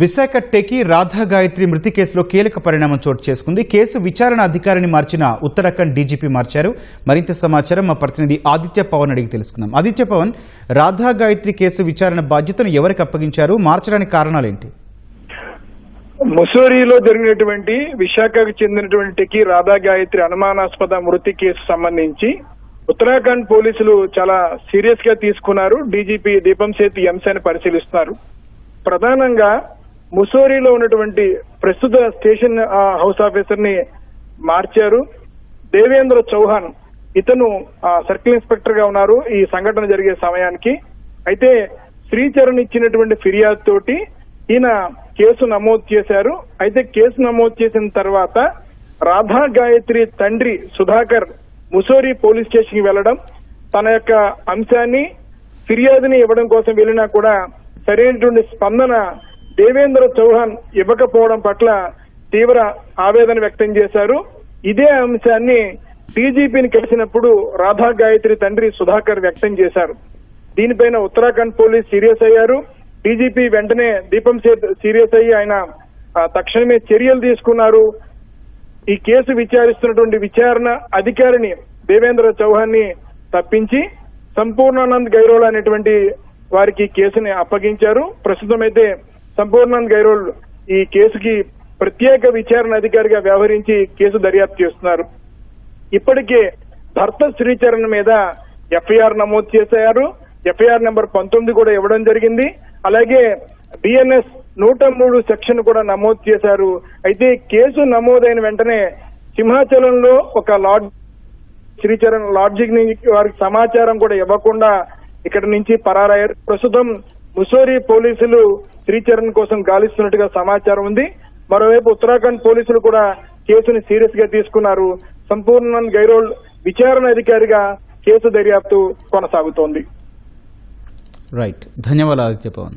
Visakha techie Radha Gayatri మృతి కేసులో కీలక పరిణామం చోటు చేసుకుంది. కేసు విచారణ అధికారిని మార్చిన ఉత్తరాఖండ్ డీజీపీ మార్చారు. మరింత సమాచారం మా ప్రతినిధి ఆదిత్య పవన్ అడిగి తెలుసుకుందాం. ఆదిత్య పవన్, రాధా గాయత్రి కేసు విచారణ బాధ్యతను ఎవరికి అప్పగించారు? మార్చడానికి కారణాలేంటి? ముస్సోరీలో జరిగినటువంటి విశాఖకు చెందినటువంటి టెకీ రాధా గాయత్రి అనుమానాస్పద మృతి కేసు సంబంధించి ఉత్తరాఖండ్ పోలీసులు చాలా సీరియస్ గా తీసుకున్నారు. డీజీపీ దీపం సేత్ ఈ అంశాన్ని పరిశీలిస్తున్నారు. ప్రధానంగా ముస్సోరీలో ఉన్నటువంటి ప్రస్తుత స్టేషన్ హౌస్ ఆఫీసర్ ని మార్చారు. దేవేంద్ర చౌహాన్ ఇతను సర్కిల్ ఇన్స్పెక్టర్ గా ఉన్నారు ఈ సంఘటన జరిగే సమయానికి. అయితే శ్రీచరణ్ ఇచ్చినటువంటి ఫిర్యాదు తోటి ఈయన కేసు నమోదు చేశారు. అయితే కేసు నమోదు చేసిన తర్వాత రాధా గాయత్రి తండ్రి సుధాకర్ ముస్సోరీ పోలీస్ స్టేషన్ కి వెళ్లడం, తన యొక్క అంశాన్ని ఫిర్యాదుని ఇవ్వడం కోసం వెళ్ళినా కూడా సరైనటువంటి స్పందన దేవేంద్ర చౌహాన్ ఇవ్వకపోవడం పట్ల తీవ్ర ఆవేదన వ్యక్తం చేశారు. ఇదే అంశాన్ని డీజీపీని కలిసినప్పుడు రాధా గాయత్రి తండ్రి సుధాకర్ వ్యక్తం చేశారు. దీనిపైన ఉత్తరాఖండ్ పోలీస్ సీరియస్ అయ్యారు. డీజీపీ వెంటనే దీపం సేత్ సీరియస్ అయ్యి ఆయన తక్షణమే చర్యలు తీసుకున్నారు. ఈ కేసు విచారిస్తున్నటువంటి విచారణ అధికారిని దేవేంద్ర చౌహాన్ ని తప్పించి సంపూర్ణానంద్ గైరోల్ అనేటువంటి వారికి కేసుని అప్పగించారు. ప్రస్తుతం అయితే సంపూర్ణానంద్ గైరోల్ ఈ కేసుకి ప్రత్యేక విచారణ అధికారిగా వ్యవహరించి కేసు దర్యాప్తు చేస్తున్నారు. ఇప్పటికే భర్త శ్రీచరణ్ మీద ఎఫ్ఐఆర్ నమోదు చేశారు. ఎఫ్ఐఆర్ నెంబర్ 19 కూడా ఇవ్వడం జరిగింది. అలాగే బిఎన్ఎస్ 103 సెక్షన్ కూడా నమోదు చేశారు. అయితే కేసు నమోదైన వెంటనే సింహాచలంలో ఒక లాడ్జ్ శ్రీచరణ్ లాడ్జింగ్ వారికి సమాచారం కూడా ఇవ్వకుండా ఇక్కడ నుంచి పరారయ్యారు. ప్రస్తుతం ముస్సోరీ పోలీసులు శ్రీచరణ్ కోసం గాలిస్తున్నట్టుగా సమాచారం ఉంది. మరోవైపు ఉత్తరాఖండ్ పోలీసులు కూడా కేసుని సీరియస్ గా తీసుకున్నారు. సంపూర్ణానంద్ గైరోల్ విచారణ అధికారిగా కేసు దర్యాప్తు కొనసాగుతోంది. రైట్, ధన్యవాదాలు ఆదిత్య పవన్.